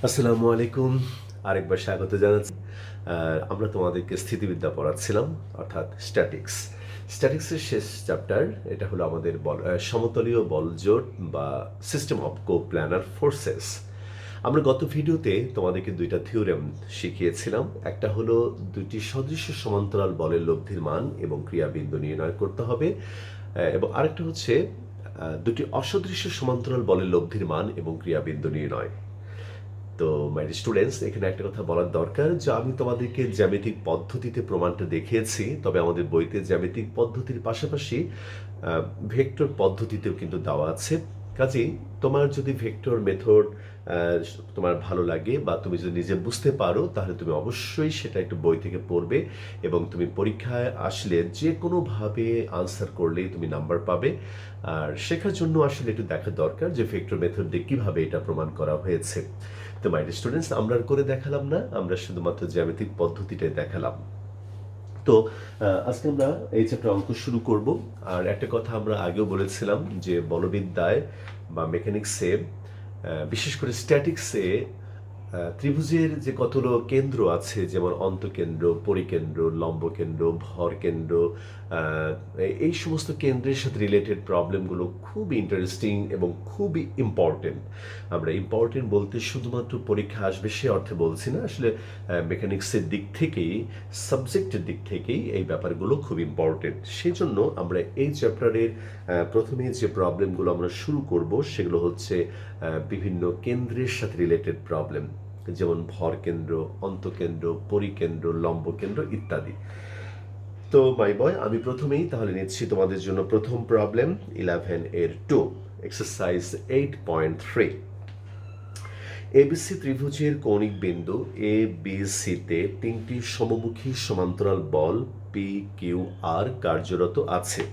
আসসালামু আলাইকুম। আরেকবার স্বাগত জানাচ্ছি। আমরা তোমাদেরকে স্থিতিবিদ্যা পড়াচ্ছিলাম, অর্থাৎ স্ট্যাটিক্স। স্ট্যাটিক্সের শেষ চ্যাপ্টার, এটা হলো আমাদের সমতলীয় বলজোট বা সিস্টেম অফ কো-প্ল্যানার ফোর্সেস। আমরা গত ভিডিওতে তোমাদেরকে দুইটা থিওরেম শিখিয়েছিলাম। একটা হলো দুইটি সদৃশ্য সমান্তরাল বলের লব্ধির মান এবং ক্রিয়াবিন্দু নির্ণয় করতে হবে, এবং আরেকটা হচ্ছে দুটি অসদৃশ্য সমান্তরাল বলের লব্ধির মান এবং ক্রিয়াবিন্দু নির্ণয়। তো মাই স্টুডেন্টস, এখানে একটা কথা বলার দরকার যে আমি তোমাদেরকে জ্যামিতিক পদ্ধতিতে প্রমাণটা দেখিয়েছি, তবে আমাদের বইতে জ্যামিতিক পদ্ধতির পাশাপাশি ভেক্টর পদ্ধতিতেও কিন্তু দেওয়া আছে। কাজেই তোমার যদি ভেক্টর মেথড তোমার ভালো লাগে বা তুমি যদি নিজে বুঝতে পারো, তাহলে তুমি অবশ্যই সেটা একটু বই থেকে পড়বে এবং তুমি পরীক্ষায় আসলে যে কোনোভাবে আনসার করলেই তুমি নাম্বার পাবে। আর শেখার জন্য আসলে একটু দেখা দরকার যে ভেক্টর মেথড দিয়ে কীভাবে এটা প্রমাণ করা হয়েছে। তো মাই স্টুডেন্টস, আমরা আর করে দেখালাম না, আমরা শুধুমাত্র জ্যামিতিক পদ্ধতিটাই দেখালাম। তো আজকে আমরা এই চ্যাপ্টার অঙ্ক শুরু করব। আর একটা কথা আমরা আগেও বলেছিলাম যে বলবিদ্যায় বা মেকানিক্সে, বিশেষ করে স্ট্যাটিক্সে, ত্রিভুজের যে কতগুলো কেন্দ্র আছে, যেমন অন্তকেন্দ্র, পরিকেন্দ্র, লম্বকেন্দ্র, ভরকেন্দ্র, এই সমস্ত কেন্দ্রের সাথে রিলেটেড প্রবলেমগুলো খুবই ইন্টারেস্টিং এবং খুবই ইম্পর্টেন্ট। আমরা ইম্পর্টেন্ট বলতে শুধুমাত্র পরীক্ষা আসবে সে অর্থে বলছি না, আসলে মেকানিক্সের দিক থেকেই, সাবজেক্টের দিক থেকেই এই ব্যাপারগুলো খুব ইম্পর্টেন্ট। সেজন্য আমরা এই চ্যাপ্টারের প্রথমে যে প্রবলেমগুলো আমরা শুরু করব সেগুলো হচ্ছে বিভিন্ন কেন্দ্রের সাথে রিলেটেড প্রবলেম, যেমন ভরকেন্দ্র, অন্তকেন্দ্র, পরিকেন্দ্র, লম্বকেন্দ্র ইত্যাদি। তো মাই বয়, আমি প্রথমেই তাহলে নিচ্ছি তোমাদের জন্য প্রথম প্রবলেম 11 এর 2, এক্সারসাইজ 8.3। এবিসি ত্রিভুজের কৌণিক বিন্দু এ বি সিতে তিনটি সমমুখী সমান্তরাল বল পি কিউ আর কার্যরত আছে।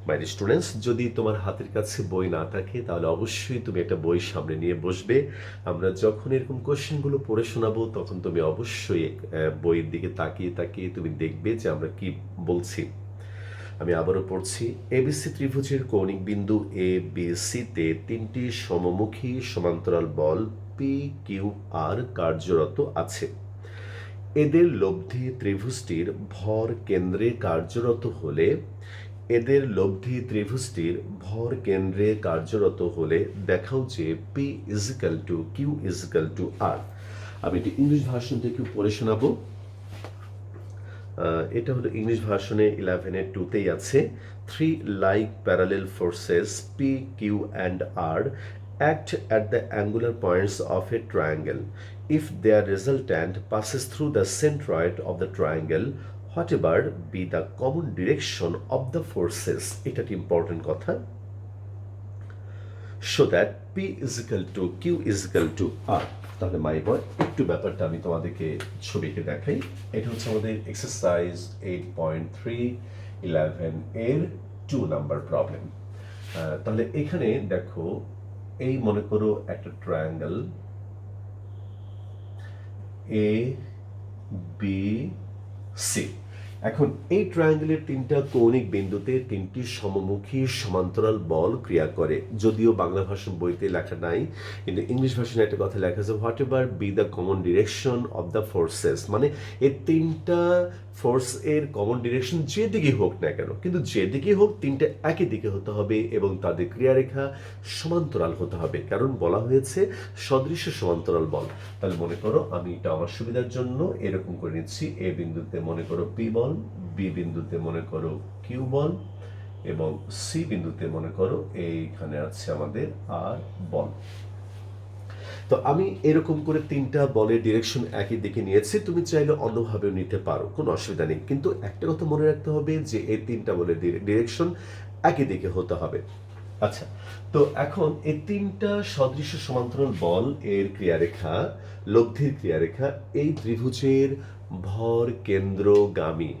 মাই স্টুডেন্টস, যদি তোমার হাতের কাছে বই না থাকে তাহলে অবশ্যই তুমি একটা বই সামনে নিয়ে বসবে। আমরা যখন এরকম কোশ্চেনগুলো পড়ে শোনাবো তখন তুমি অবশ্যই বইয়ের দিকে তাকিয়ে তাকিয়ে তুমি দেখবে যে আমরা কি বলছি। আমি আবারও পড়ছি। এবিসি ত্রিভুজের কৌণিক বিন্দু এ বি সিতে তিনটি সমমুখী সমান্তরাল বল পি কিউ আর কার্যরত আছে। এদের লব্ধি ত্রিভুজটির ভর কেন্দ্রে কার্যরত হলে দেখাও যে P is equal to Q is equal to R. আমি একটি ইংলিশ ভার্সন থেকে পড়ে শোনাবো। এটা হলো ইংলিশ ভার্সনে 11 এর 2তেই আছে। 3 like parallel forces P, Q and R act at the angular points of a triangle. If their resultant passes through the centroid of the triangle, whatever be the common direction of the forces, এটা একটা important কথা, so that P is equal to Q is equal to R. তাহলে my বয়, একটু ব্যাপারটা আমি তোমাদেরকে ছবিকে দেখাই। এটা হচ্ছে আমাদের এক্সারসাইজ 8.3 11 এর 2 নাম্বার প্রবলেম। তাহলে এখানে দেখো, এই মনে করো একটা ট্রায়াঙ্গেল এ বি সি। এখন এই ট্রায়াঙ্গেলের তিনটা কৌণিক বিন্দুতে তিনটি সমমুখী সমান্তরাল বল ক্রিয়া করে। যদিও বাংলা ভাষার বইতে লেখা নাই, কিন্তু ইংলিশ ভাষায় একটা কথা লেখা আছে, what ever be the common direction of the forces. মানে এই তিনটা ফোর্স এর কমন ডিরেকশন যেদিকে হোক না কেন, কিন্তু যেদিকে হোক তিনটা একই দিকে হতে হবে এবং তাদের ক্রিয়ারেখা সমান্তরাল হতে হবে, কারণ বলা হয়েছে সদৃশ্য সমান্তরাল বল। তাহলে মনে করো, আমি এটা আমার সুবিধার জন্য এরকম করে নিচ্ছি। এ বিন্দুতে মনে করো পি বল, বি বিন্দুতে মনে করো কিউ বল, এবং সি বিন্দুতে মনে করো এইখানে আছে আমাদের আর বল। তো আমি এরকম করে তিনটা বলের ডিরেকশন একই দিকে নিয়েছি, তুমি চাইলে অন্যভাবেও নিতে পারো, কোনো অসুবিধা নেই। কিন্তু একটা কথা মনে রাখতে হবে যে এই তিনটা বলের ডিরেকশন একই দিকে হতে হবে। আচ্ছা, তো এখন এই তিনটা সদৃশ্য সমান্তরাল বল এর ক্রিয়ারেখা, লব্ধির ক্রিয়ারেখা এই ত্রিভুজের ভর কেন্দ্রগামী,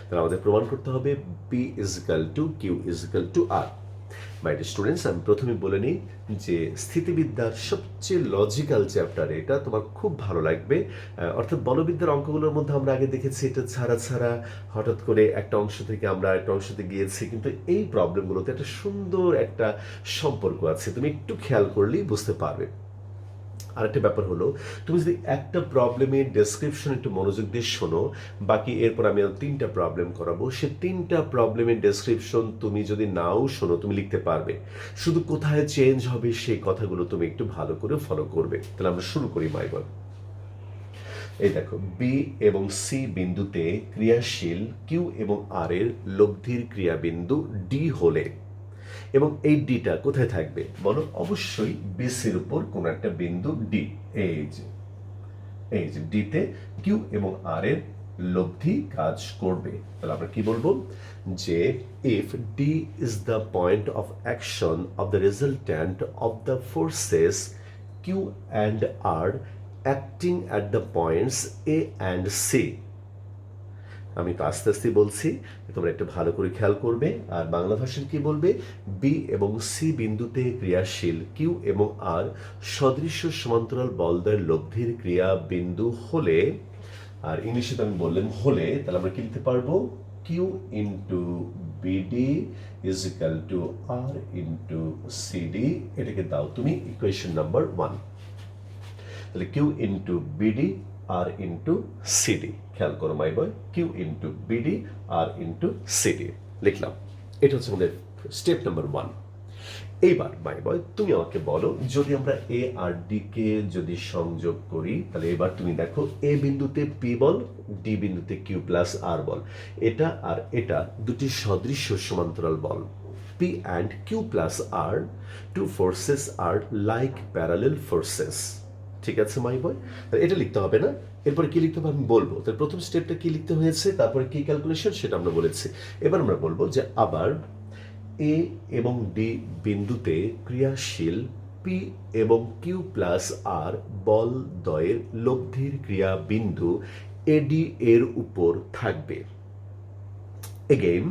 তাহলে আমাদের প্রমাণ করতে হবে P is equal to Q is equal to R. My dear students, আমি প্রথমে বলে নিই যে স্থিতিবিদ্যার সবচেয়ে লজিক্যাল চ্যাপ্টার এটা, তোমার খুব ভালো লাগবে। অর্থাৎ বলবিদ্যার অঙ্কগুলোর মধ্যে আমরা আগে দেখেছি এটা ছাড়া ছাড়া হঠাৎ করে একটা অংশ থেকে আমরা একটা অংশতে গিয়েছি, কিন্তু এই প্রবলেমগুলোতে একটা সুন্দর একটা সম্পর্ক আছে, তুমি একটু খেয়াল করলেই বুঝতে পারবে। আরেকটা ব্যাপার হলো, তুমি যদি একটা প্রবলেমের ডেসক্রিপশন একটু মনোযোগ দিয়ে শোনো, বাকি এরপর আমি 3টা প্রবলেম করাবো, সে 3টা প্রবলেমের ডেসক্রিপশন তুমি যদি নাও শোনো তুমি লিখতে পারবে, শুধু কোথায় চেঞ্জ হবে সেই কথাগুলো তুমি একটু ভালো করে ফলো করবে। তাহলে আমরা শুরু করি মাই বল। এই দেখো, বি এবং সি বিন্দুতে ক্রিয়াশীল কিউ এবং আর এর লব্ধির ক্রিয়াবিন্দু ডি হলে, এবং এই ডিটা কোথায় থাকবে বলো? অবশ্যই বিসির উপর কোন একটা বিন্দু ডি। এই যে ডিতে কিউ এবং আর এর লব্ধি কাজ করবে। তাহলে আমরা কি বলবো? যে if D is the point of action of the resultant of the forces Q and R acting at the points A and C. আমি তো আস্তে আস্তে বলছি, তোমরা একটু ভালো করে খেয়াল করবে। আর বাংলা ভাষায় কি বলবে? বি এবং সি বিন্দুতে ক্রিয়াশীল কিউ এবং আর সদৃশ্য সমান্তরাল বলদ্বয়ের লব্ধির ক্রিয়া বিন্দু হলে, আর ইংলিশে তো আমি বললাম হলে, তাহলে আমরা কি লিখতে পারবো? Q into BD is equal to R into CD. এটাকে দাও তুমি ইকুয়েশন নাম্বার 1। তাহলে Q into BD R into CD. খেয়াল করো my boy, Q into BD R into CD লিখলাম। এটা হচ্ছে আমাদের স্টেপ নাম্বার 1। এইবার মাই বয় তুমি আমাকে বলো, যদি আমরা এ আর ডি কে যদি সংযোগ করি, তাহলে এবার তুমি দেখো এ বিন্দুতে পি বল, ডি বিন্দুতে কিউ প্লাস আর বল, এটা আর এটা দুটি সদৃশ্য সমান্তরাল বল। P and Q plus R, two forces are like parallel forces. ঠিক আছে মাই বয়, এটা লিখতে হবে না, এরপরে কি লিখতে হবে আমি বলবো। তাহলে প্রথম স্টেপটা কি লিখতে হয়েছে, তারপরে কি ক্যালকুলেশন সেটা আমরা বলেছি। এবার আমরা বলবো যে আবার এ এবং ডি বিন্দুতে ক্রিয়াশীল পি এবং কিউ প্লাস আর বল দ্বয়ের লব্ধির ক্রিয়া বিন্দু এডি এর উপর থাকবে। Again,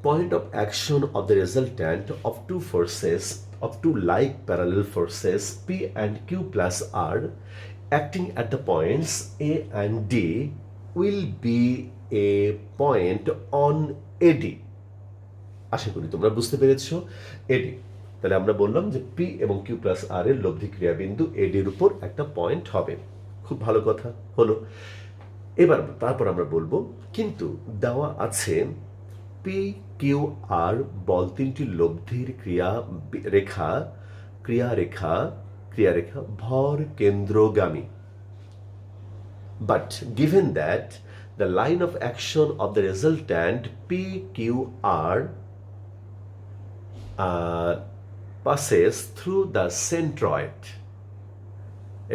point of action of the resultant of two forces of two like parallel forces P and Q plus R acting at the points A and D will be a point on AD. আশা করি তোমরা বুঝতে পেরেছো। এডি, তাহলে আমরা বললাম যে P এবং Q plus আর এর লব্ধি ক্রিয়া বিন্দু এডির উপর একটা পয়েন্ট হবে। খুব ভালো কথা হলো। এবার তারপর আমরা বলবো কিন্তু দেওয়া আছে পি কিউ আর বল তিনটি লব্ধির ক্রিয়ারেখা ভর কেন্দ্রগামী। But given that the line of action of the resultant PQR passes through the centroid,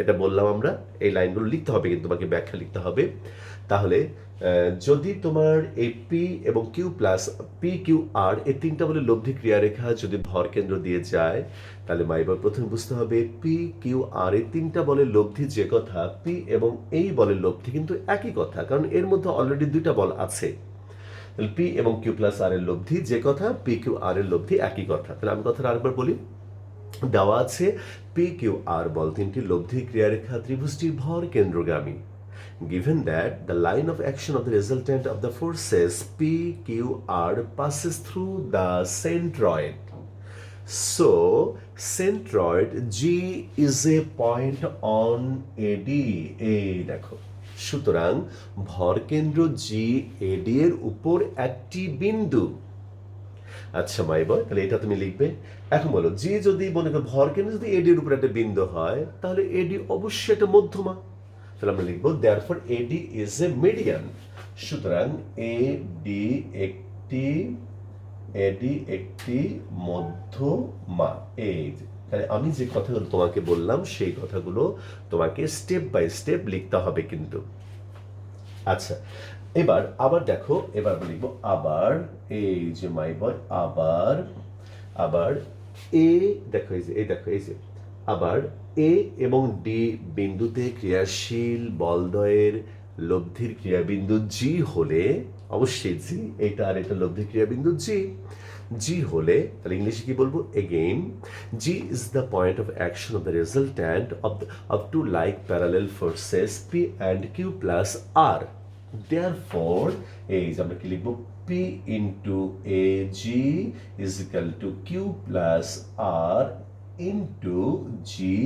এটা বললাম আমরা, এই লাইনগুলো লিখতে হবে কিন্তু তোমাকে ব্যাখ্যা লিখতে হবে। তাহলে যদি তোমার এই পি এবং Q plus P Q R এই তিনটা বলে লব্ধি ক্রিয়ারেখা যদি ভর কেন্দ্র দিয়ে যায়, তাহলে মাইবার প্রথমে বুঝতে হবে পি কিউ আর এই তিনটা বলের লব্ধি যে কথা, পি এবং এই বলের লব্ধি কিন্তু একই কথা, কারণ এর মধ্যে অলরেডি দুইটা বল আছে। তাহলে পি এবং কিউ প্লাস আর এর লব্ধি যে কথা, পি কিউ আর এর লব্ধি একই কথা। তাহলে আমি কথাটা আরেকবার বলি। দেওয়া আছে পি কিউ আর বল তিনটি লব্ধি ক্রিয়ারেখা ত্রিভুজটির ভর কেন্দ্রগামী। Given that the line of action of the resultant of the forces PQR passes through the centroid, so centroid G is a point on AD. এই দেখো, সুতরাং ভরকেন্দ্র জি এডি এর উপর একটি বিন্দু। আচ্ছা মাই বয়, তাহলে এটা তুমি লিখবে। এখন বলো, জি যদি মনে করো ভরকেন্দ্র যদি এডি এর উপর একটা বিন্দু হয়, তাহলে এডি অবশ্যই একটা মধ্যমা। তাহলে আমরা লিখবো therefore AD is a median. সুতরাং AD একটি মধ্যমা। এই তাহলে আমি যে কথাগুলো তোমাকে বললাম সেই কথাগুলো তোমাকে স্টেপ বাই স্টেপ লিখতে হবে কিন্তু। আচ্ছা, এবার আবার দেখো, এবার আমরা লিখবো আবার, এই যে মাই বয়, আবার এ দেখো, এই যে আবার এ এবং ডি বিন্দুতে ক্রিয়াশীল বলদ্বয়ের লব্ধির ক্রিয়াবিন্দু জি হলে, অবশ্যই জি, এটা আর এটা লব্ধির ক্রিয়াবিন্দু জি, জি হলে তাহলে ইংলিশে কি বলবো? Again G is the point of action of the resultant of two like parallel forces P and Q plus R. Therefore এই যে আমরা কি লিখবো? P into A G is equal to Q plus R into G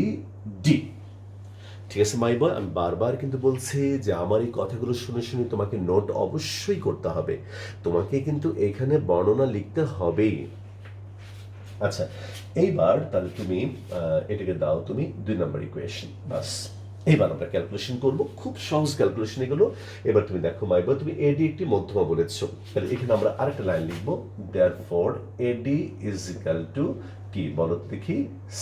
D. ঠিক আছে মাই বয়, আমি বারবার কিন্তু বলছি যে আমার এই কথাগুলো শুনে শুনে তোমাকে নোট অবশ্যই করতে হবে, তোমাকে কিন্তু এখানে বর্ণনা লিখতে হবেই। আচ্ছা, এইবার তাহলে তুমি এটাকে দাও তুমি 2 নম্বর ইকুয়েশন, বাস। এইবার আমরা ক্যালকুলেশন করব, খুব সহজ ক্যালকুলেশন এগুলো। এবার তুমি দেখো মাই বয়, তুমি এডি একটি মধ্যমা বলেছো, তাহলে এখানে আমরা আরেকটা লাইন লিখবো, therefore eddy is equal two কি বলো দেখি?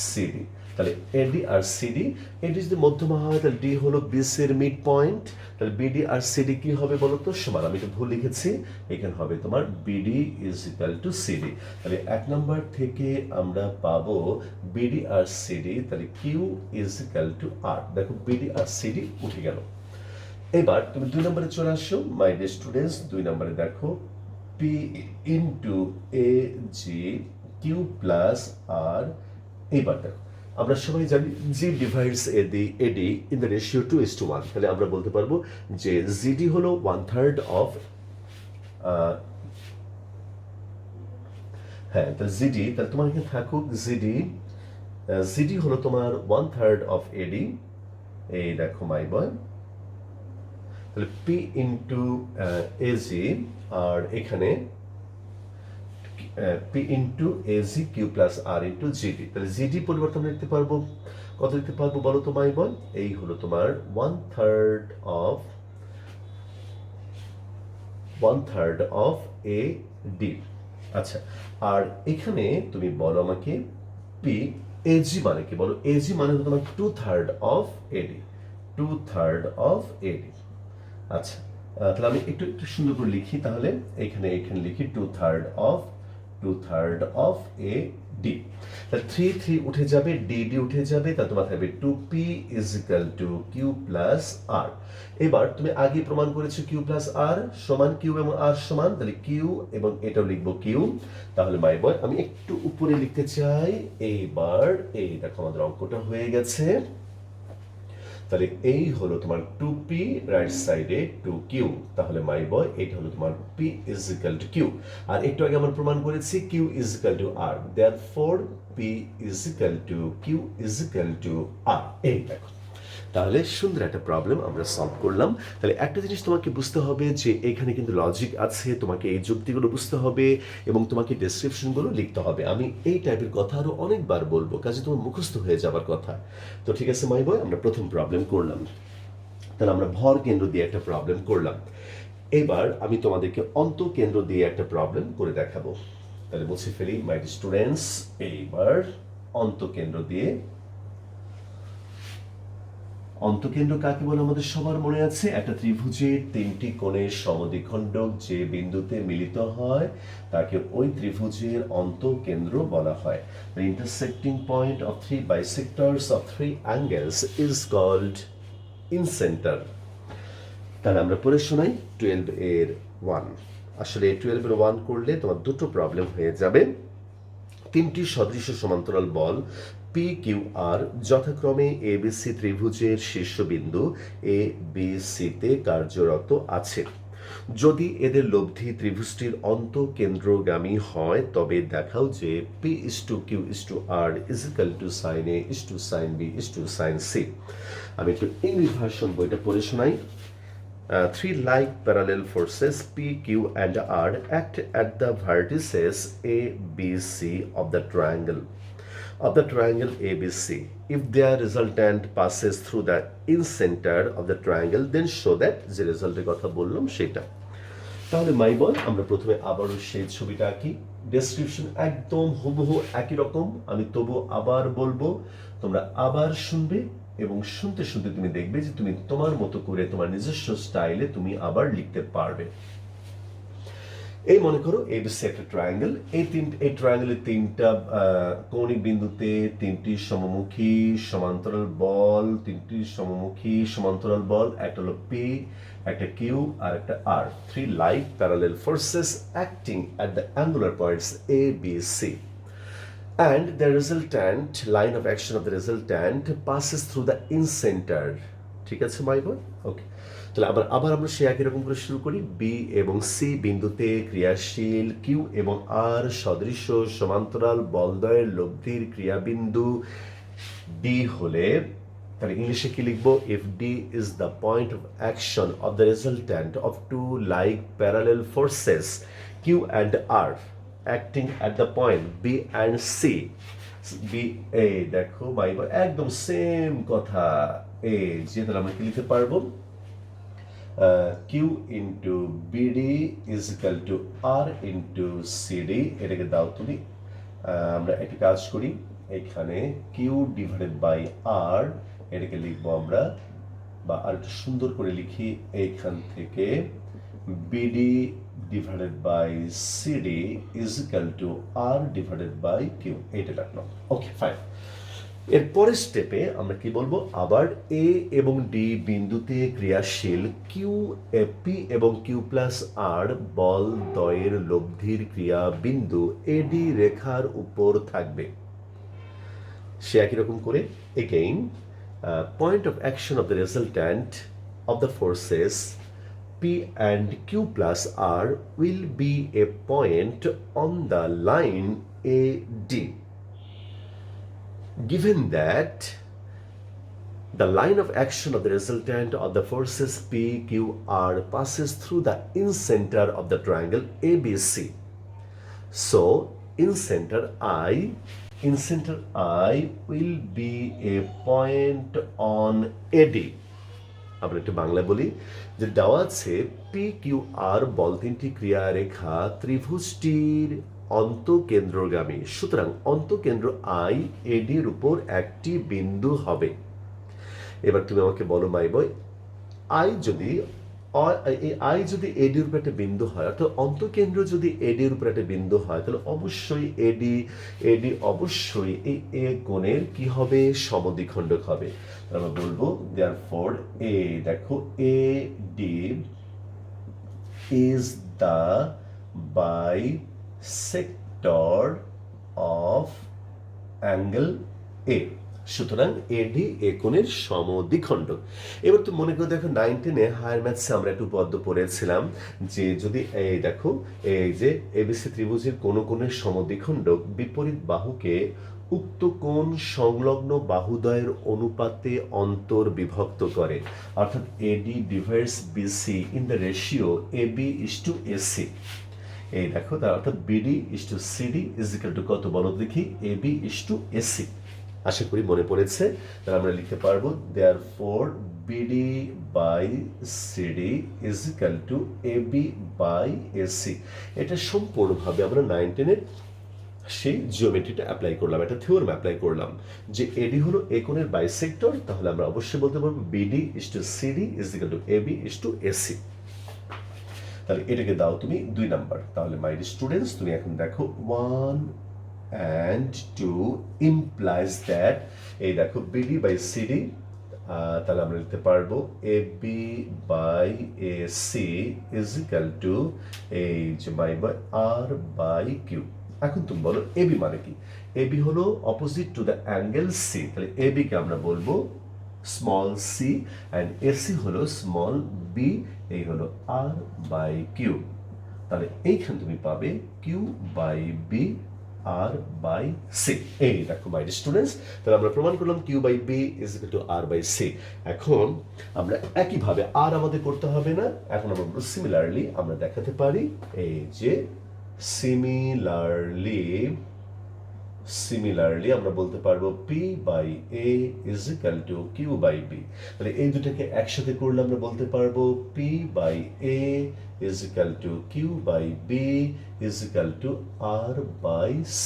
সিডি। তাহলে এডি আর সিডি, এডি যদি মধ্যমা হয় তাহলে ডি হলো বিসি এর মিড পয়েন্ট, তাহলে বিডি আর সিডি কি হবে বলো তো? সমান। আমি একটু ভুল লিখেছি, এখানে হবে তোমার BD is equal to CD. তাহলে 1 নম্বর থেকে আমরা পাবো বিডি আর সিডি, তাহলে কিউ ইজ ইকাল টু আর। দেখো বিডি আর সিডি উঠে গেল। এবার তুমি 2 নম্বরে চলে আসো মাই ডিয়ার স্টুডেন্টস। 2 নম্বরে দেখো P into A G Q plus R. এইবার দেখো আমরা সবাই জানি G divides AD in the ratio 2:1, তাহলে আমরা বলতে পারবো যে জিডি হলো 1/3 অফ, হ্যাঁ তাহলে জিডি, তাহলে তোমার এখানে থাকুক জিডি হলো তোমার 1/3 অফ এডি। এই দেখো মাই বয়, তাহলে পি ইন্টু এজি আর এখানে P into AG Q plus R into GD. তাহলে জিডি পরিবর্তন লিখতে পারবো, কত লিখতে পারবো বলো তো মাই বয়? এই হলো তোমার 1/3 অফ এ ডি। আচ্ছা, আর এখানে তুমি বলো আমাকে পি এজি মানে কি বলো? এজি মানে হলো তোমার 2/3 অফ এডি, 2/3 অফ এডি। আচ্ছা, তাহলে আমি একটু একটু সুন্দর করে লিখি, তাহলে এখানে লিখি 2/3 অফ এ ডি। তাহলে 3 উঠে যাবে, ডি উঠে যাবে, তাহলে তোমার থাকবে 2p is equal to Q plus R. এবার তুমি আগে প্রমাণ করেছো কিউ প্লাস আর সমান কিউ এবং আর সমান, তাহলে কিউ এবং এটাও লিখবো কিউ। তাহলে মাই বয় আমি একটু উপরে লিখতে চাই। এইবার এই দেখো আমাদের অঙ্কটা হয়ে গেছে। তাহলে এই হলো তোমার 2p রাইট সাইডে 2q, তাহলে মাই বয় এটা হলো তোমার p is equal two q। আর একটু আগে আমরা প্রমাণ করেছি q is equal two r, therefore p is equal two q is equal two r। এই দেখো, তাহলে সুন্দর একটা প্রবলেম আমরা সলভ করলাম। তাহলে একটা জিনিস তোমাকে বুঝতে হবে যে এখানে কিন্তু লজিক আছে, তোমাকে এই যুক্তিগুলো বুঝতে হবে এবং তোমাকে ডেসক্রিপশনগুলো লিখতে হবে। আমি এই টাইপের কথা আরো অনেকবার বলবো, কাজে তোমার মুখস্থ হয়ে যাবার কথা। তো ঠিক আছে মাই বয়, আমরা প্রথম প্রবলেম করলাম, তাহলে আমরা ভর কেন্দ্র দিয়ে একটা প্রবলেম করলাম। এবার আমি তোমাদেরকে অন্তঃকেন্দ্র দিয়ে একটা প্রবলেম করে দেখাবো। তাহলে মুছে ফেলি মাই স্টুডেন্টস। এইবার অন্তঃকেন্দ্র দিয়ে, অন্তঃকেন্দ্র কাকে বলে আমাদের সবার মনে আছে? একটা ত্রিভুজের 3টি কোণের সমদ্বিখণ্ডক যে বিন্দুতে মিলিত হয় তাকে ওই ত্রিভুজের অন্তঃকেন্দ্র বলা হয়। The intersecting point of 3 bisectors of 3 angles is called incenter. তাহলে আমরা পড়ে শোনাই 12 এর 1। আসলে 12 এর 1 করলে তোমার দুটো প্রবলেম হয়ে যাবে। 3টি সদৃশ সমান্তরাল বল পি কিউ আর যথাক্রমে এবিসি ত্রিভুজের শীর্ষবিন্দু এ বি সিতে কার্যরত আছে। যদি এদের লব্ধি ত্রিভুজটির অন্তঃকেন্দ্রগামী হয় তবে দেখাও যে P is to Q is to R is equal to sine A is to sine B is to sine C. আমি একটু ইংলিশ ভার্সন বইটা পড়ে শোনাই। 3 like parallel forces P, Q and R act at the vertices A, B, C of the triangle ABC. If their resultant passes through the incenter of the triangle, then show that যে রেজাল্টের কথা বললাম সেটা। তাহলে মাই বল আমরা প্রথমে আবারও সেই ছবিটা আঁকি, ডেসক্রিপশন একদম হুবহু একই রকম, আমি তবু আবার বলবো, তোমরা আবার শুনবে এবং শুনতে শুনতে তুমি দেখবে যে তুমি তোমার মতো করে তোমার নিজস্ব স্টাইলে তুমি আবার লিখতে পারবে। এই মনে করো এবিসি একটা ট্রায়াঙ্গেল, এই ট্রায়াঙ্গেলের তিনটা কৌণিক বিন্দুতে তিনটি সমমুখী সমান্তরাল বল, একটা হলো পি, একটা কিউ আর একটা R, three like parallel forces acting at the angular points A B C, and the resultant line of action of the resultant passes through the incenter. ঠিক আছে মাই বয়? ওকে, তাহলে আবার আমরা সে একই রকম করে শুরু করি। বি এবং সি বিন্দুতে ক্রিয়াশীল কিউ এবং আর সদৃশ্য সমান্তরাল বলদ্বয়ের লব্ধির ক্রিয়াবিন্দু ডি হলে, তাহলে ইংলিশে কি লিখবো? If D is the point of action of the resultant of two like parallel forces Q and R acting at the point B and C, বি এ দেখো মাই বয় একদম সেম কথা, এ যে তাহলে আমরা কি লিখতে পারবো? Q into BD is equal to R into CD. এটাকে দাও তুমি, আমরা একটা কাজ করি, এখানে কিউ ডিভাইডেড বাই আর এটাকে লিখবো আমরা, বা আর একটু সুন্দর করে লিখি, এইখান থেকে BD divided by CD is equal to R divided by Q, এইটা রাখলাম। Okay fine. এর পরের স্টেপে আমরা কি বলবো? আবার এ এবং ডি বিন্দুতে ক্রিয়াশীল কিউ পি এবং কিউ প্লাস আর বল দ্বয়ের লব্ধির ক্রিয়া বিন্দু এডি রেখার উপর থাকবে। সে একই রকম করে again point of action of the resultant of the forces P and Q plus R will be a point on the line AD. Given that the line of action of the resultant of the forces P, Q, R passes through the incenter of the triangle ABC. So, incenter I will be a point on AD. আমরা একটু বাংলায় বলি যে দেওয়া আছে P Q R বল তিনটি ক্রিয়ারেখা ত্রিভুজটির অন্তঃকেন্দ্রগামী, সুতরাং অন্তঃকেন্দ্র I এডির উপর একটি বিন্দু হবে। এবার তুমি আমাকে বলো মাই বয়, আই যদি এডির উপর একটা বিন্দু হয়, অর্থাৎ অন্তঃকেন্দ্র যদি এডির উপর একটা বিন্দু হয়, তাহলে অবশ্যই এডি অবশ্যই এই এ কোণের কি হবে? সমদ্বিখণ্ডক হবে। আমরা বলবো দেয়ারফর এ, দেখো A D is the bisector of angle এ, সুতরাং এডি এ কোণের সমদ্বিখণ্ডক। এবার তো মনে করে দেখো 9-10 হায়ার ম্যাথসে আমরা একটু পদ্ম পড়েছিলাম যে যদি এই দেখো এই যে এবিসি ত্রিভুজের কোন কোণের সমদ্বিখণ্ডক বিপরীত বাহুকে উক্ত কোণ সংলগ্ন বাহুদ্বয়ের অনুপাতে অন্তর্বিভক্ত করে, অর্থাৎ AD divides BC in the ratio AB is to AC. এই দেখো তার অর্থাৎ BD is to CD is equal to কত বলো দেখি? AB is to AC. আশা করি মনে পড়েছে। তাহলে আমরা লিখতে পারবো therefore BD by CD is equal to AB by AC. এটা সম্পূর্ণভাবে আমরা 9-10-এর সেই জিওমেট্রিটা অ্যাপ্লাই করলাম, একটা থিওরাম অ্যাপ্লাই করলাম যে এডি হলো এ কোণের বাইসেক্টর, তাহলে আমরা অবশ্যই বলতে পারবো BD is to CD is equal to AB is to AC. তাহলে এটাকে দাও তুমি 2 নাম্বার। তাহলে মাই স্টুডেন্টস তুমি এখন দেখো 1 and 2 implies that এই দেখো BD by CD, তাহলে আমরা লিখতে পারবো AB by AC is equal to এই যে my by R by Q। এখন তুমি বলো AB মানে কি? AB হলো opposite to the angle C, তাহলে AB কে আমরা বলবো স্মল c and AC হলো স্মল b, এই হলো R by Q। তাহলে এইখানে তুমি পাবে Q by B R by C। এই দেখো মাই স্টুডেন্টস, তাহলে আমরা প্রমাণ করলাম Q by B is equal to R by C। এখন আমরা একইভাবে আর আমাদের করতে হবে না, এখন আমরা বলবো সিমিলারলি আমরা দেখাতে পারি এই যে সিমিলারলি আমরা বলতে পারবো P by A is equal to Q by B। তাহলে এই দুটাকে একসাথে করলে আমরা বলতে পারবো P by A is equal to Q by B is equal to R by C।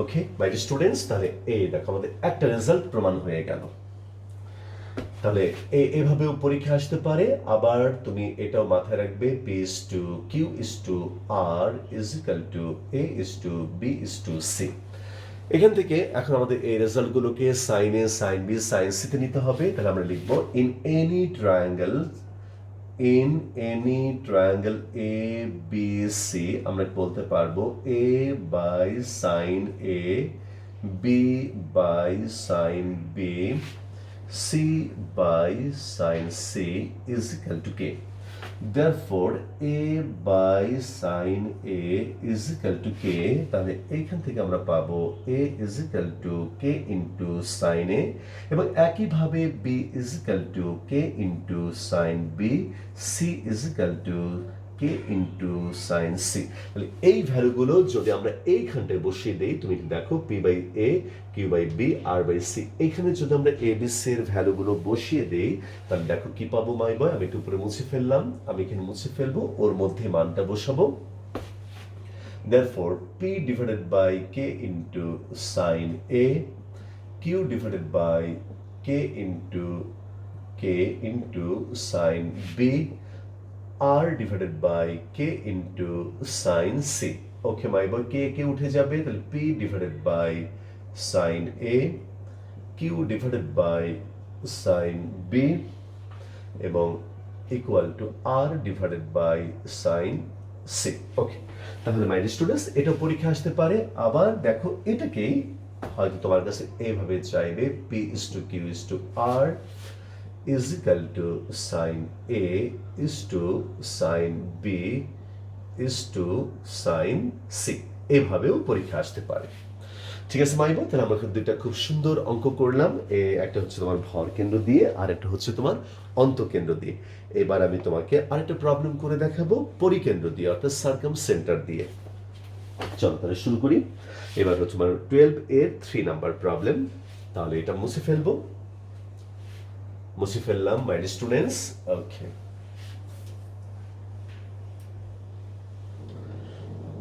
Okay my students, তাহলে এই দেখো আমাদের একটা রেজাল্ট প্রমাণ হয়ে গেল। তাহলে এভাবেও পরীক্ষা আসতে পারে। আবার তুমি এটাও মাথায় রাখবে, P is to Q is to R is equal to A is to B is to C. এখান থেকে এখন আমাদের এই রেজাল্টগুলোকে sine A, sine B, sine সিতে নিতে হবে। তাহলে আমরা লিখবো in any triangle A B C, আমরা বলতে পারবো A by sine A, B by sine B, C by sin C is equal to K. Therefore, A by sin A is equal to K. তাহলে এইখান থেকে আমরা পাবো A is equal to K into sin A, এবং একইভাবে B is equal to K into sin B, C is equal to K into sin C. তাহলে এই ভ্যালুগুলো যদি আমরা এইখানটায় বসিয়ে দেই, তুমি দেখো P by A, Q by B, R by C, এইখানে যদি আমরা A B C এর ভ্যালুগুলো বসিয়ে দেই, তাহলে দেখো কি পাবো মাই বয়। আমি একটু উপরে মুছে ফেললাম, আমি এখানে মুছে ফেলবো, ওর মধ্যে মানটা বসাবো। Therefore, P divided by K into sin A, Q divided by K into sin B, R divided by K into sin C. Okay, my boy, K উঠে যাবে, তাহলে P divided by sin A, Q divided by sin B, এবং equal to R divided by sin C. Okay, তাহলে my students, এটা পরীক্ষা আসতে পারে। আবার দেখো এটাকেই হয়তো তোমার কাছে এইভাবে চাইবে, P is to Q is to R is equal to sin A is to sin B is to sin C, এভাবেও পরীক্ষা আসতে পারে। ঠিক আছে মাইবো, তাহলে আমরা দুইটা খুব সুন্দর অঙ্ক করলাম। একটা হচ্ছে তোমার ভর কেন্দ্র দিয়ে, আর একটা হচ্ছে তোমার অন্তঃকেন্দ্র দিয়ে। এবার আমি তোমাকে আরেকটা প্রবলেম করে দেখাবো পরিকেন্দ্র দিয়ে, অর্থাৎ সার্কাম সেন্টার দিয়ে। চলো তাহলে শুরু করি। এবার হচ্ছে তোমার 12 এর 3 নাম্বার প্রবলেম। তাহলে এটা মুছে ফেলবো, মুছে ফেললাম মাই স্টুডেন্টস। ওকে,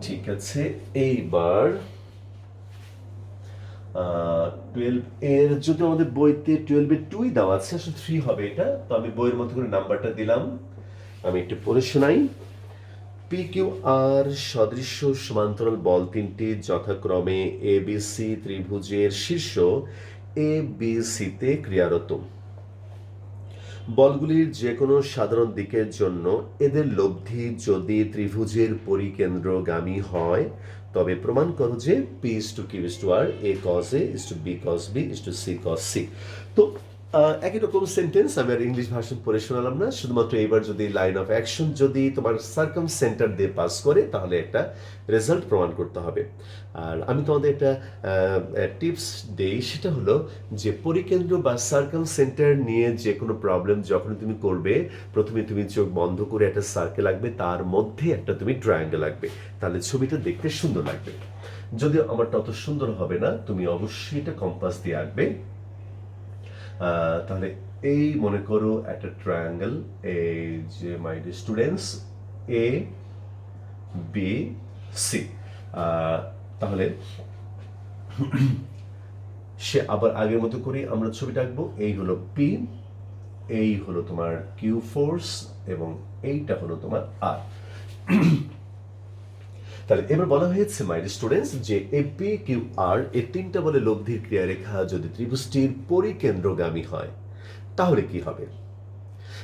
ঠিক আছে। এইবার 12 এর যদি আমাদের বইতে 12 এর 2 দেওয়া আছে, আসলে 3 হবে এটা, তো আমি বইয়ের মতো করে নাম্বারটা দিলাম। আমি একটু পড়ে শোনাই। পি কিউ আর সদৃশ্য সমান্তরাল বল তিনটি যথাক্রমে এ বি সি ত্রিভুজের শীর্ষ এ বি সিতে ক্রিয়ারত। বলগুলির যে কোনো সাধারণ দিকের জন্য এদের লব্ধি যদি ত্রিভুজের পরিকেন্দ্রগামী হয়, তবে প্রমাণ করো যে P is to Q is to R, a cos A is to B cos B is to C cos C. তো একই রকম সেন্টেন্স আমি আর ইংলিশ ভার্সন পড়ে শোনালাম না, শুধুমাত্র এইবার যদি লাইন অফ অ্যাকশন যদি তোমার সার্কাম সেন্টার দিয়ে পাস করে, তাহলে একটা রেজাল্ট প্রমাণ করতে হবে। আর আমি তোমাদের একটা টিপস দেই, সেটা হলো যে পরিকেন্দ্র বা সার্কাম সেন্টার নিয়ে যে কোনো প্রবলেম যখন তুমি করবে, প্রথমে তুমি চোখ বন্ধ করে একটা সার্কেল আঁকবে, তার মধ্যে একটা তুমি ট্রায়াঙ্গেল আঁকবে, তাহলে ছবিটা দেখতে সুন্দর লাগবে। যদিও আমার তত সুন্দর হবে না, তুমি অবশ্যই এটা কম্পাস দিয়ে আঁকবে। তাহলে এই মনে করো একটা ট্রায়াঙ্গেল, এই যে my students A B C. তাহলে সে আবার আগের মতো করে আমরা ছবিটা আঁকবো। এই হলো পি, এই হলো তোমার কিউ ফোর্স, এবং এইটা হলো তোমার আর। তাহলে এবার বলা হয়েছে মাই স্টুডেন্টস যে এপি কিউ আর এই তিনটা বলে লব্ধির ক্রিয়ারেখা যদি ত্রিভুজটির পরিকেন্দ্রগামী হয়, তাহলে কি হবে?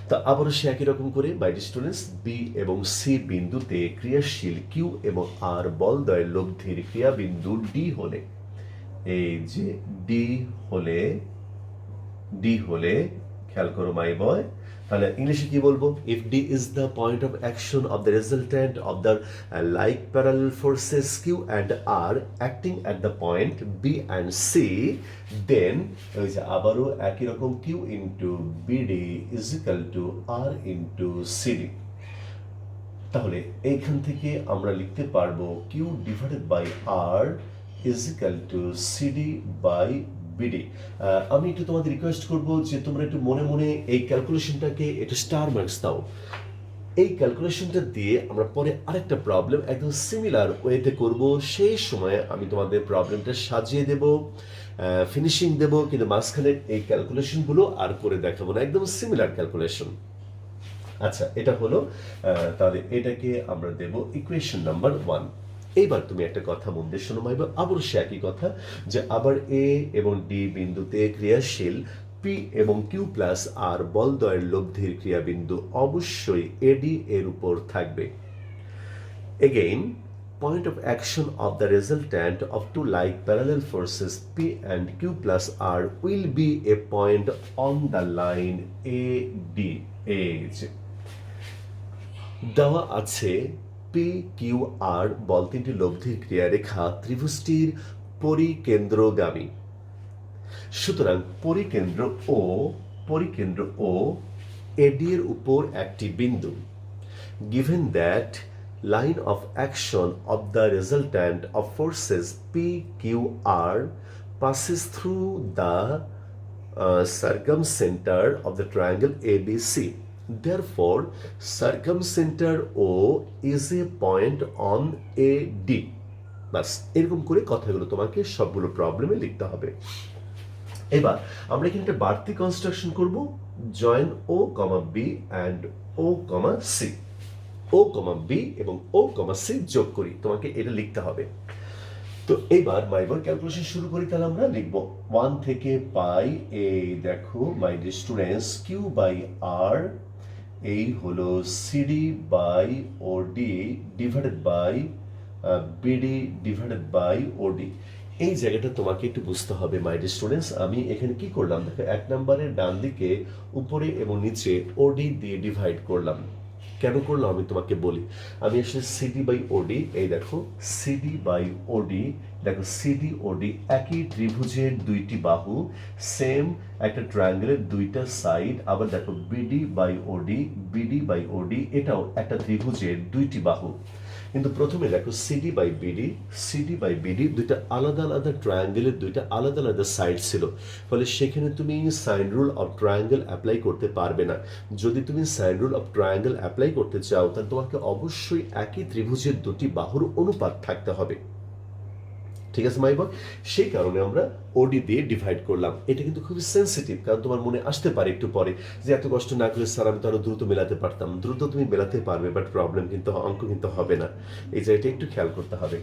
তা আবারও সে একই রকম করে মাই স্টুডেন্টস বি এবং সি বিন্দুতে ক্রিয়াশীল কিউ এবং আর বলদ্বয়ের লব্ধির ক্রিয়া বিন্দু ডি হলে, এই যে ডি হলে খেয়াল করো মাই বয়, তাহলে ইংলিশে কি বলবো? If D is the point of action of the resultant of the like parallel forces Q and R acting at the point B and C, then ওই যে আবারও একই রকম Q into BD is equal to R into CD. তাহলে এইখান থেকে আমরা লিখতে পারবো Q divided by R is equal to CD by BD. আমি একটু তোমাদের রিকোয়েস্ট করবো যে তোমরা একটু মনে মনে এই ক্যালকুলেশনটাকে একটু স্টার মার্কস দাও। এই ক্যালকুলেশনটা দিয়ে আমরা পরে আরেকটা প্রবলেম একদম সিমিলার ওয়েতে করব। সেই সময় আমি তোমাদের প্রবলেমটা সাজিয়ে দেব, ফিনিশিং দেব, কিন্তু মাঝখানে এই ক্যালকুলেশনগুলো আর করে দেখাবো না, একদম সিমিলার ক্যালকুলেশন। আচ্ছা, এটা হলো তাহলে এটাকে আমরা দেব ইকুয়েশন নাম্বার 1। এইবার তুমি একটা কথা মন দিয়ে শোনো মাইবা, আবার সে একই কথা যে আবার এ এবং ডি বিন্দুতে ক্রিয়াশীল পি এবং কিউ প্লাস আর বলদ্বয়ের লব্ধির ক্রিয়াবিন্দু অবশ্যই এডি এর উপর থাকবে। Again, point of action of the resultant of two like parallel forces P and Q plus R will be a point on the line ADH. দেওয়া আছে পি কিউ আর বল তিনটি লব্ধির ক্রিয়ারেখা ত্রিভুজটির পরিকেন্দ্রগামী। সুতরাং পরিকেন্দ্র ও এডি এর উপর একটি বিন্দু। Given that line of action of the resultant of forces PQR passes through the circumcenter of the triangle ABC. Therefore, circumcenter O is a point on AD. বাস এরকম করে কথাগুলো তোমাকে সবগুলো প্রবলেমে লিখতে হবে। এবার আমরা এখানে একটা বাড়তি কনস্ট্রাকশন করব, join O comma B and O comma C. O comma B এবং ও কমা সি যোগ করি, তোমাকে এটা লিখতে হবে। তো এইবার মাইবার ক্যালকুলেশন শুরু করি। তাহলে আমরা লিখব 1 থেকে পাই, এই দেখো my dear students, Q by R, এই হলো CD by OD divided by BD divided by OD. এই জায়গাটা তোমাকে একটু বুঝতে হবে মাই ডিয়ার স্টুডেন্টস। আমি এখানে কি করলাম দেখো, 1 নম্বরের ডান দিকে উপরে এবং নিচে ওডি দিয়ে ডিভাইড করলাম। কেন করলাম আমি তোমাকে বলি। আমি আসলে সিডি বাই ওডি, এই দেখো সিডি বাই ওডি, দেখো সিডি ওডি একই ত্রিভুজের দুইটি বাহু, সেম একটা ট্রায়াঙ্গেলের দুইটা সাইড। আবার দেখো বিডি বাই ওডি এটাও একটা ত্রিভুজের দুইটি বাহু। কিন্তু প্রথমে দেখো সিডি বাই বিডি দুইটা আলাদা আলাদা ট্রায়াঙ্গেলের দুইটা আলাদা আলাদা সাইড ছিল। ফলে সেখানে তুমি sign rule of triangle apply করতে পারবে না। যদি তুমি sign rule of triangle apply করতে চাও, তাহলে তোমাকে অবশ্যই একই ত্রিভুজের দুটি বাহুর অনুপাত থাকতে হবে। ঠিক আছে মাই বয়, সেই কারণে আমরা ওডি দিয়ে ডিভাইড করলাম। এটা কিন্তু খুবই সেন্সিটিভ, কারণ তোমার মনে আসতে পারে একটু পরে যে এত কষ্ট না করে স্যার আমি তো আরো দ্রুত মেলাতে পারতাম। দ্রুত তুমি মেলাতে পারবে, বাট প্রবলেম কিন্তু অঙ্ক কিন্তু হবে না। এই জায়গাটা একটু খেয়াল করতে হবে।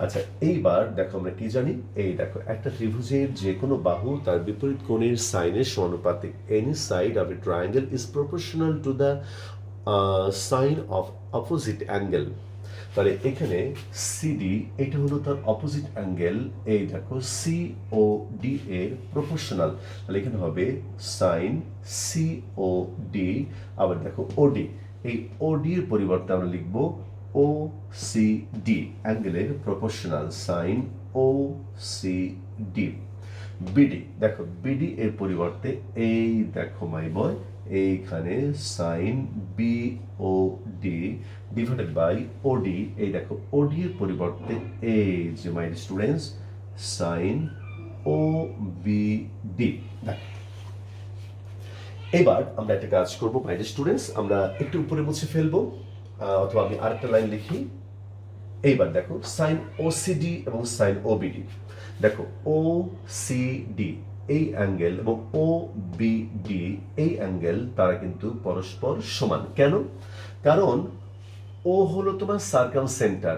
আচ্ছা, এইবার দেখো আমরা কি জানি, এই দেখো একটা ত্রিভুজের যে কোনো বাহু তার বিপরীত কোণের সাইনের সমানুপাতিক। Any side of a triangle is proportional to the sine of opposite angle. তাহলে এখানে সিডি এটা হলো তার অপোজিট অ্যাঙ্গেল, এই দেখো সি ও ডি এর প্রপোর্শনাল। তাহলে এখানে হবে সাইন সি ও ডি। আবার দেখো ওডি, এই ওডি এর পরিবর্তে আমরা লিখব ও সি ডি, অ্যাঙ্গেলের proportional sine O C D. BD, দেখো বিডি এর পরিবর্তে এই দেখো মাই বয় এইখানে sine B O D divided by OD. এই দেখো ওডি এর পরিবর্তে এই যে my students sine O B D. এবার আমরা একটা কাজ করবো মাই স্টুডেন্টস, আমরা একটু উপরে মুছে ফেলবো, অথবা আমি আরেকটা লাইন লিখি। এইবার দেখো সাইন ওসিডি এবং সাইন ওবিডি, দেখো ও সি ডি এই অ্যাঙ্গেল এবং ও বিডি এই অ্যাঙ্গেল তারা কিন্তু পরস্পর সমান। কেন? কারণ ও হলো তোমার সার্কাম সেন্টার,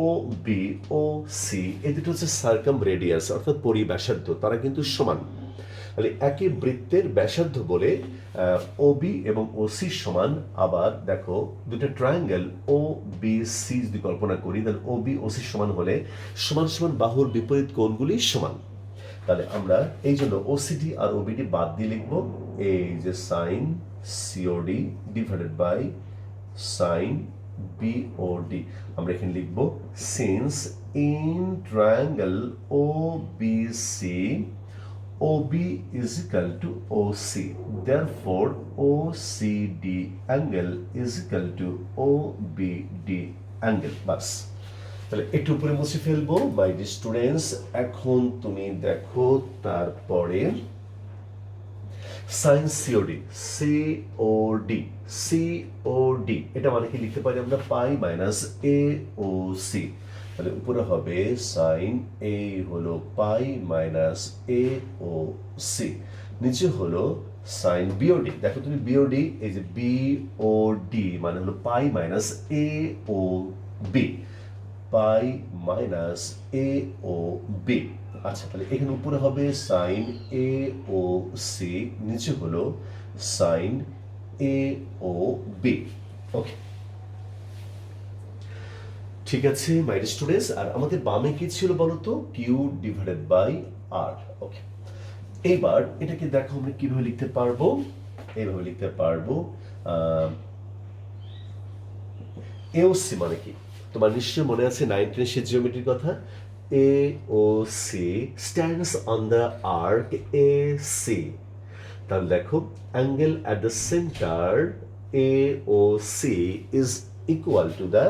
ও বি ও সি এই দুটো হচ্ছে সার্কাম রেডিয়াস অর্থাৎ পরিব্যাসার্ধ, তারা কিন্তু সমান। তাহলে একই বৃত্তের ব্যাসার্ধ বলে ও বি এবং ও সি সমান। আবার দেখো দুটো ট্রায়াঙ্গেল ও বি সি যদি কল্পনা করি, তাহলে ও বি ও সি সমান হলে সমান সমান বাহুর বিপরীত কোণগুলি সমান। তাহলে আমরা এই জন্য ওসিডি আর ওবিডি বাদ দিয়ে লিখব এই যে sine COD divided by sine BOD. আমরা এখানে লিখব since in triangle O B C OB is equal to OC. Therefore, OCD angle is equal to OBD angle. বাস, তাহলে একটু উপরে মুছে ফেলবো মাই ডিয়ার স্টুডেন্টস। এখন তুমি দেখো তারপরে সাইন সিওডি, সিওডি, সিওডি, এটা মানে কি লিখতে পারি আমরা পাই মাইনাস এ ও সি। তাহলে উপরে হবে সাইন এ হলো পাই মাইনাস এ ও সি, নিচে হলো সাইন বিওডি। দেখো তুমি বিওডি, এই যে বিওডি মানে হলো পাই মাইনাস এ ও বি, পাই মাইনাস এ ও বি। আচ্ছা, তাহলে এখানে উপরে হবে সাইন এ ও সি, নিচে হলো সাইন এ ও বি। ওকে, ঠিক আছে মাই স্টুডেন্টস। আর আমাদের বামে কি ছিল বলতো? কিউ ডিভাইডেড বাই আর। ওকে, এইবার এটাকে দেখো আমরা কিভাবে লিখতে পারবো। এইভাবে লিখতে পারবো, এওসি মানে কি তোমার নিশ্চয়ই মনে আছে 9 টেন্সের জিওমেট্রির কথা। A O C stands on the arc A C. তাহলে দেখো angle at the centre A O C is equal to the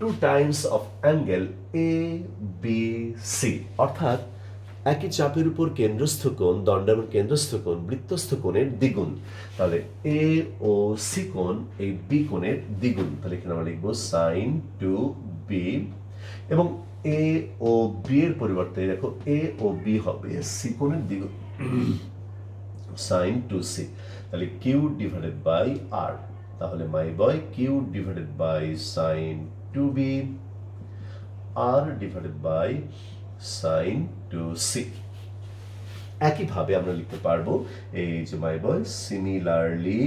2 times of angle A B C. অর্থাৎ একই চাপের উপর কেন্দ্রস্থ কোণ, দণ্ডায়মান কেন্দ্রস্থ কোণ বৃত্তস্থ কোণের দ্বিগুণ। তাহলে এ ও সি কোণ এই বি কোণের দ্বিগুণ। তাহলে এখানে আমরা লিখবো সাইন টু বি, এবং এ ও বি এর পরিবর্তে দেখো এ ও বি হবে সি কোণের দ্বিগুণ, সাইন টু সি। তাহলে কিউ ডিভাইডেড বাই আর। তাহলে my boy Q divided by sine two B, R divided by sine two C. একইভাবে আমরা লিখতে পারবো এই যে মাই বয় সিমিলারলি।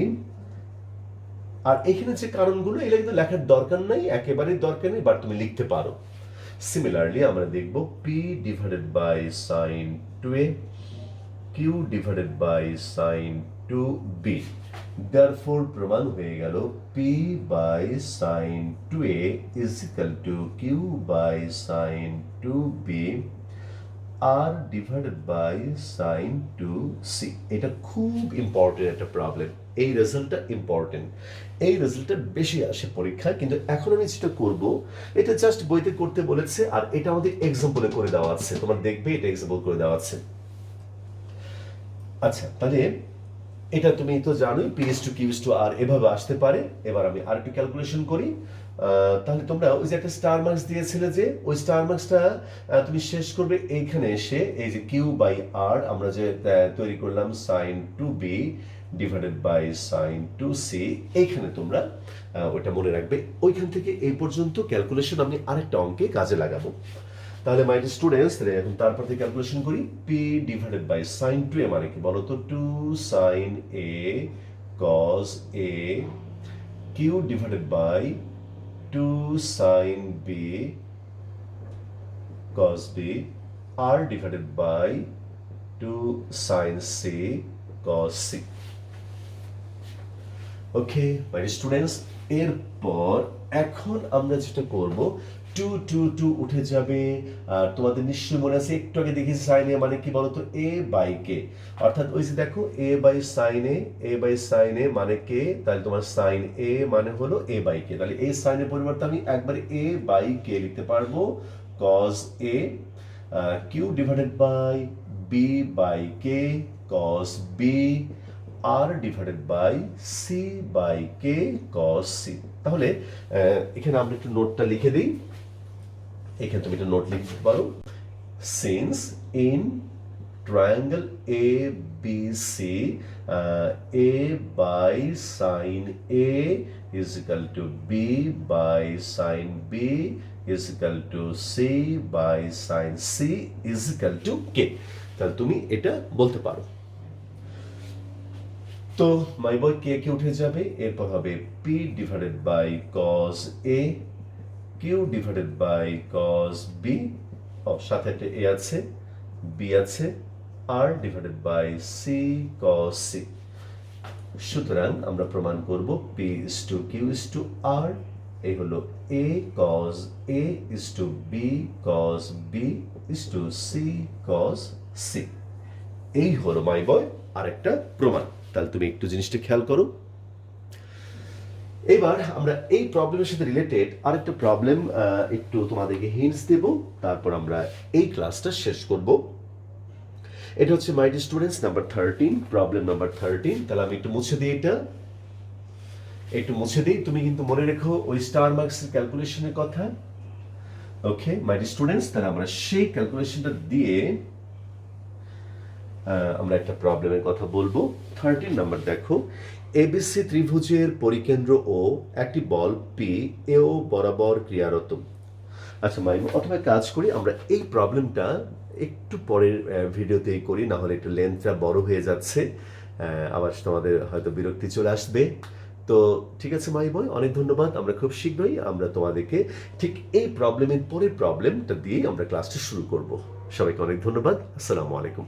আর এখানে যে কারণগুলো এগুলো কিন্তু লেখার দরকার নাই, একেবারেই দরকার নেই, বাট তুমি লিখতে পারো। সিমিলারলি আমরা দেখবো P divided by sine two A, Q divided by sine two B. therefore প্রমাণ হয়ে গেল P by sine two A is equal to Q by sine two B, R divided by sine two C. এটা খুব important একটা problem. এই রেজাল্টটা important, এই রেজাল্টটা বেশি আসে পরীক্ষায়। কিন্তু এখন আমি যেটা করব, এটা জাস্ট বইতে করতে বলেছে, আর এটা আমাদের এক্সাম্পলে করে দেওয়া আছে। তোমার দেখবে এটা এক্সাম্পল করে দেওয়া আছে। আচ্ছা, তাহলে এটা তুমি তো জানোই P is to Q is to R এভাবে আসতে পারে। এবার আমি আর একটু ক্যালকুলেশন করি। তাহলে তোমরা ওই যে একটা স্টার মার্কস দিয়েছিলে, যে ওই স্টার মার্কসটা তুমি শেষ করবে এইখানে এসে। এই যে কিউ বাই আর আমরা যে তৈরি করলাম sine two B divided by sine two C, এইখানে তোমরা ওইটা মনে রাখবে। ওইখান থেকে এই পর্যন্ত ক্যালকুলেশন আমি আরেকটা অঙ্কে কাজে লাগাবো। তাহলে মাই স্টুডেন্টস, এখন তারপর থেকে ক্যালকুলেশন করি। P divided by sine two A মানে কি বলো তো? Two sine A cos A, Q divided by two sine B cos B, R divided by two sine C cos C. Okay my students, এরপর এখন আমরা যেটা করব, টু টু টু উঠে যাবে। আর তোমাদের নিশ্চয়ই মনে আছে একটু আগে দেখেছি সাইন এ মানে কি বলতো? A by K. অর্থাৎ ওই যে দেখো A by sine A, A by sine A মানে কে, তাহলে তোমার সাইন এ মানে হলো এ বাই কে। তাহলে এই সাইনের পরিবর্তে আমি একবারে এ বাই কে লিখতে পারবো cos A, Q divided by B by K cos B, R divided by C by K cos C. তাহলে এখানে আমরা একটু নোটটা লিখে দিই। এখানে তুমি একটা নোট লিখতে পারো। Since in triangle A B C A by sine A is equal to B by sine B is equal to C by sine C is equal to K. তাহলে তুমি এটা বলতে পারো। তো মাই বয় কে কে উঠে যাবে, এরপর হবে P divided by cos A, Q divided by cos B, সাথে একটা এ আছে, বি আছে, R divided by C cos C. সুতরাং আমরা প্রমাণ করব P is to Q is to R, এই হলো A cos A is to B cos B is to C cos C. এই হলো মাই বয় আরেকটা প্রমাণ। তাহলে তুমি একটু জিনিসটা খেয়াল করো। এবার আমরা এই প্রবলেমের সাথে রিলেটেড আরেকটা প্রবলেম একটু তোমাদেরকে হিন্টস দেব, তারপর আমরা এই ক্লাসটা শেষ করব। এটা হচ্ছে মাই dear students number 13, problem number 13। তাহলে আমি একটু মুছে দিই, এটা একটু মুছে দিই। তুমি কিন্তু মনে রেখো ওই স্টার মার্কসের ক্যালকুলেশনের কথা। ওকে মাই ডিয়ার স্টুডেন্টস, তাহলে আমরা সেই ক্যালকুলেশনটা দিয়ে আমরা একটা প্রবলেমের কথা বলবো। 13 নাম্বার দেখো, এবিসি ত্রিভুজের পরিকেন্দ্র ও একটি বল পি এও বরাবর ক্রিয়ারত। আচ্ছা মাইমু, অথবা কাজ করি আমরা এই প্রবলেমটা একটু পরের ভিডিওতেই করি, না হলে একটু লেন্থটা বড় হয়ে যাচ্ছে, আবার তোমাদের হয়তো বিরক্তি চলে আসবে। তো ঠিক আছে মাইময়, অনেক ধন্যবাদ। আমরা খুব শীঘ্রই আমরা তোমাদেরকে ঠিক এই প্রবলেমের পরের প্রবলেমটা দিয়েই আমরা ক্লাসটা শুরু করব। সবাইকে অনেক ধন্যবাদ। আসসালামু আলাইকুম।